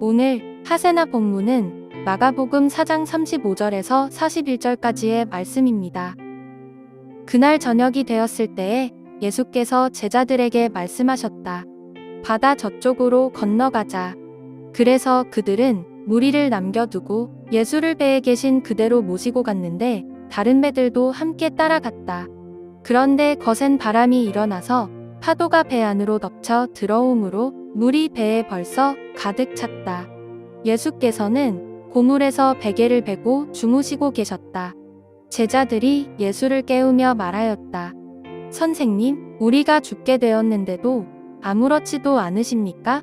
오늘 하세나 본문은 마가복음 4장 35절에서 41절까지의 말씀입니다. 그날 저녁이 되었을 때에 예수께서 제자들에게 말씀하셨다. 바다 저쪽으로 건너가자. 그래서 그들은 무리를 남겨두고 예수를 배에 계신 그대로 모시고 갔는데 다른 배들도 함께 따라갔다. 그런데 거센 바람이 일어나서 파도가 배 안으로 덮쳐 들어오므로 물이 배에 벌써 가득 찼다. 예수께서는 고물에서 베개를 베고 주무시고 계셨다. 제자들이 예수를 깨우며 말하였다. 선생님, 우리가 죽게 되었는데도 아무렇지도 않으십니까?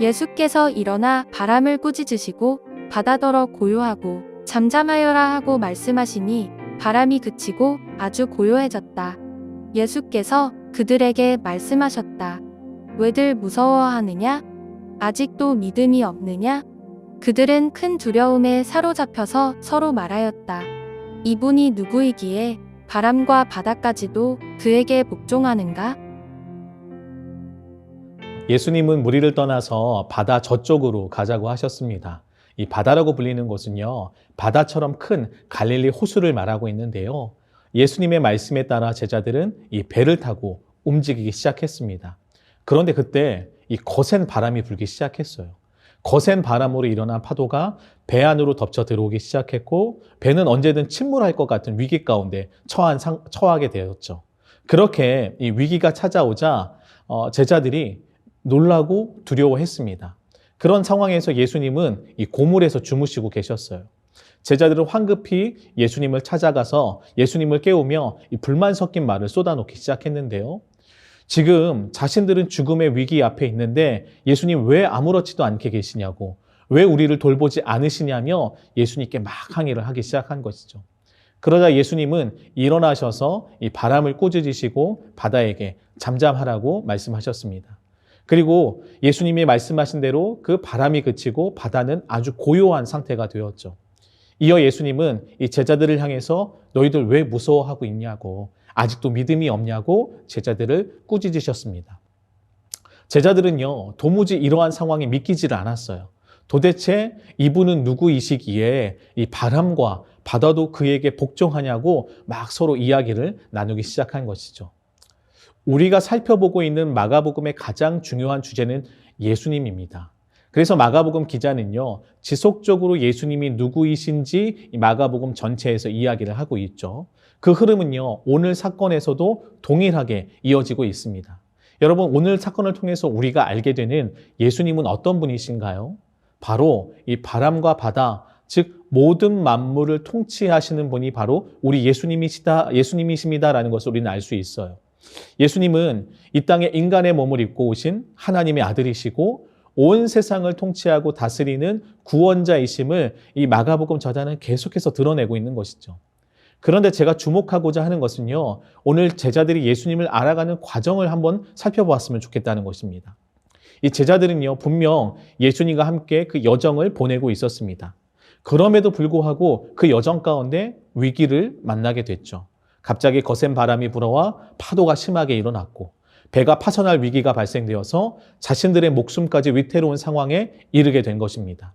예수께서 일어나 바람을 꾸짖으시고 바다더러 고요하고 잠잠하여라 하고 말씀하시니 바람이 그치고 아주 고요해졌다. 예수께서 그들에게 말씀하셨다. 왜들 무서워하느냐? 아직도 믿음이 없느냐? 그들은 큰 두려움에 사로잡혀서 서로 말하였다. 이분이 누구이기에 바람과 바다까지도 그에게 복종하는가? 예수님은 무리를 떠나서 바다 저쪽으로 가자고 하셨습니다. 이 바다라고 불리는 곳은요, 바다처럼 큰 갈릴리 호수를 말하고 있는데요. 예수님의 말씀에 따라 제자들은 이 배를 타고 움직이기 시작했습니다. 그런데 그때 이 거센 바람이 불기 시작했어요. 거센 바람으로 일어난 파도가 배 안으로 덮쳐 들어오기 시작했고, 배는 언제든 침몰할 것 같은 위기 가운데 처하게 되었죠. 그렇게 이 위기가 찾아오자 제자들이 놀라고 두려워했습니다. 그런 상황에서 예수님은 이 고물에서 주무시고 계셨어요. 제자들은 황급히 예수님을 찾아가서 예수님을 깨우며 이 불만 섞인 말을 쏟아놓기 시작했는데요. 지금 자신들은 죽음의 위기 앞에 있는데 예수님 왜 아무렇지도 않게 계시냐고, 왜 우리를 돌보지 않으시냐며 예수님께 막 항의를 하기 시작한 것이죠. 그러자 예수님은 일어나셔서 이 바람을 꾸짖으시고 바다에게 잠잠하라고 말씀하셨습니다. 그리고 예수님이 말씀하신 대로 그 바람이 그치고 바다는 아주 고요한 상태가 되었죠. 이어 예수님은 이 제자들을 향해서 너희들 왜 무서워하고 있냐고, 아직도 믿음이 없냐고 제자들을 꾸짖으셨습니다. 제자들은요, 도무지 이러한 상황이 믿기지를 않았어요. 도대체 이분은 누구이시기에 이 바람과 바다도 그에게 복종하냐고 막 서로 이야기를 나누기 시작한 것이죠. 우리가 살펴보고 있는 마가복음의 가장 중요한 주제는 예수님입니다. 그래서 마가복음 기자는요, 지속적으로 예수님이 누구이신지 마가복음 전체에서 이야기를 하고 있죠. 그 흐름은요, 오늘 사건에서도 동일하게 이어지고 있습니다. 여러분, 오늘 사건을 통해서 우리가 알게 되는 예수님은 어떤 분이신가요? 바로 이 바람과 바다, 즉 모든 만물을 통치하시는 분이 바로 우리 예수님이십니다라는 것을 우리는 알 수 있어요. 예수님은 이 땅에 인간의 몸을 입고 오신 하나님의 아들이시고 온 세상을 통치하고 다스리는 구원자이심을 이 마가복음 저자는 계속해서 드러내고 있는 것이죠. 그런데 제가 주목하고자 하는 것은요, 오늘 제자들이 예수님을 알아가는 과정을 한번 살펴보았으면 좋겠다는 것입니다. 이 제자들은요, 분명 예수님과 함께 그 여정을 보내고 있었습니다. 그럼에도 불구하고 그 여정 가운데 위기를 만나게 됐죠. 갑자기 거센 바람이 불어와 파도가 심하게 일어났고 배가 파손할 위기가 발생되어서 자신들의 목숨까지 위태로운 상황에 이르게 된 것입니다.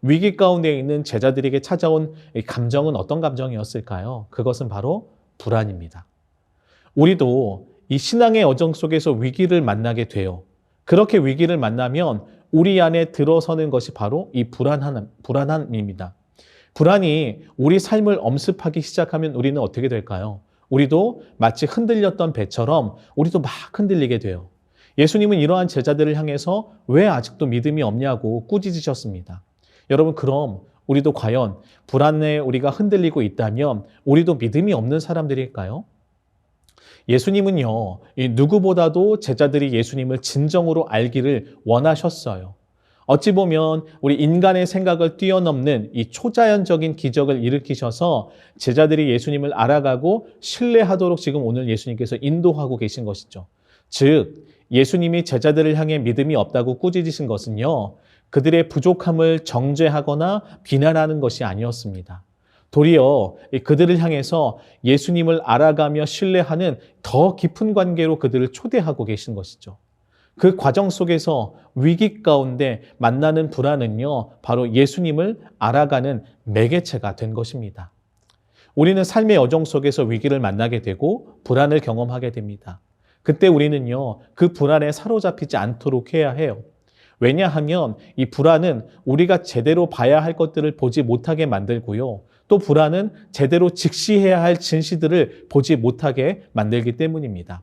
위기 가운데 있는 제자들에게 찾아온 이 감정은 어떤 감정이었을까요? 그것은 바로 불안입니다. 우리도 이 신앙의 여정 속에서 위기를 만나게 돼요. 그렇게 위기를 만나면 우리 안에 들어서는 것이 바로 이 불안함입니다. 불안이 우리 삶을 엄습하기 시작하면 우리는 어떻게 될까요? 우리도 마치 흔들렸던 배처럼 우리도 막 흔들리게 돼요. 예수님은 이러한 제자들을 향해서 왜 아직도 믿음이 없냐고 꾸짖으셨습니다. 여러분, 그럼 우리도 과연 불안에 우리가 흔들리고 있다면 우리도 믿음이 없는 사람들일까요? 예수님은요, 누구보다도 제자들이 예수님을 진정으로 알기를 원하셨어요. 어찌 보면 우리 인간의 생각을 뛰어넘는 이 초자연적인 기적을 일으키셔서 제자들이 예수님을 알아가고 신뢰하도록 지금 오늘 예수님께서 인도하고 계신 것이죠. 즉, 예수님이 제자들을 향해 믿음이 없다고 꾸짖으신 것은요, 그들의 부족함을 정죄하거나 비난하는 것이 아니었습니다. 도리어 그들을 향해서 예수님을 알아가며 신뢰하는 더 깊은 관계로 그들을 초대하고 계신 것이죠. 그 과정 속에서 위기 가운데 만나는 불안은요, 바로 예수님을 알아가는 매개체가 된 것입니다. 우리는 삶의 여정 속에서 위기를 만나게 되고 불안을 경험하게 됩니다. 그때 우리는요, 그 불안에 사로잡히지 않도록 해야 해요. 왜냐하면 이 불안은 우리가 제대로 봐야 할 것들을 보지 못하게 만들고요. 또 불안은 제대로 직시해야 할 진실들을 보지 못하게 만들기 때문입니다.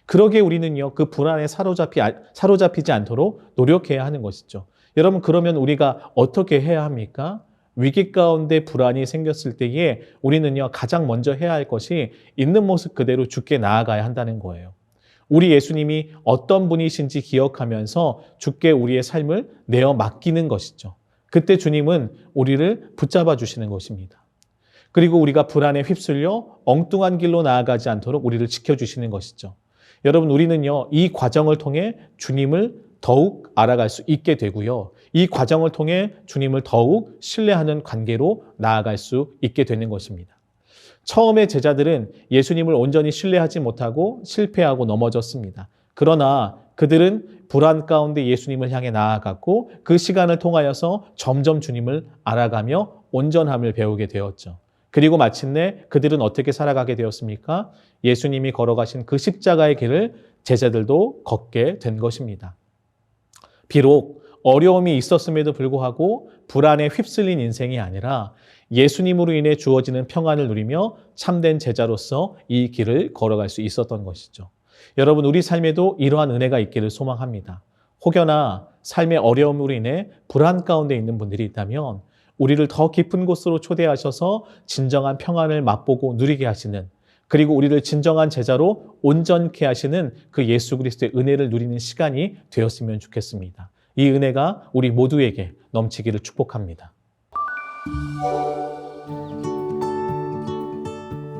그러기에 우리는요, 그 불안에 사로잡히지 않도록 노력해야 하는 것이죠. 여러분, 그러면 우리가 어떻게 해야 합니까? 위기 가운데 불안이 생겼을 때에 우리는요, 가장 먼저 해야 할 것이 있는 모습 그대로 주께 나아가야 한다는 거예요. 우리 예수님이 어떤 분이신지 기억하면서 주께 우리의 삶을 내어 맡기는 것이죠. 그때 주님은 우리를 붙잡아 주시는 것입니다. 그리고 우리가 불안에 휩쓸려 엉뚱한 길로 나아가지 않도록 우리를 지켜주시는 것이죠. 여러분, 우리는요, 이 과정을 통해 주님을 더욱 알아갈 수 있게 되고요. 이 과정을 통해 주님을 더욱 신뢰하는 관계로 나아갈 수 있게 되는 것입니다. 처음에 제자들은 예수님을 온전히 신뢰하지 못하고 실패하고 넘어졌습니다. 그러나 그들은 불안 가운데 예수님을 향해 나아갔고 그 시간을 통하여서 점점 주님을 알아가며 온전함을 배우게 되었죠. 그리고 마침내 그들은 어떻게 살아가게 되었습니까? 예수님이 걸어가신 그 십자가의 길을 제자들도 걷게 된 것입니다. 비록 어려움이 있었음에도 불구하고 불안에 휩쓸린 인생이 아니라 예수님으로 인해 주어지는 평안을 누리며 참된 제자로서 이 길을 걸어갈 수 있었던 것이죠. 여러분, 우리 삶에도 이러한 은혜가 있기를 소망합니다. 혹여나 삶의 어려움으로 인해 불안 가운데 있는 분들이 있다면 우리를 더 깊은 곳으로 초대하셔서 진정한 평안을 맛보고 누리게 하시는, 그리고 우리를 진정한 제자로 온전케 하시는 그 예수 그리스도의 은혜를 누리는 시간이 되었으면 좋겠습니다. 이 은혜가 우리 모두에게 넘치기를 축복합니다.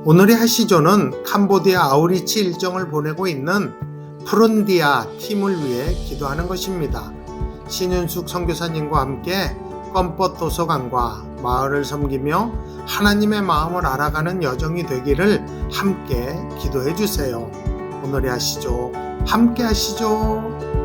오늘의 하시조는 캄보디아 아우리치 일정을 보내고 있는 푸른디아 팀을 위해 기도하는 것입니다. 신윤숙 선교사님과 함께 껌벗 도서관과 마을을 섬기며 하나님의 마음을 알아가는 여정이 되기를 함께 기도해 주세요. 오늘의 하시조 함께 하시죠.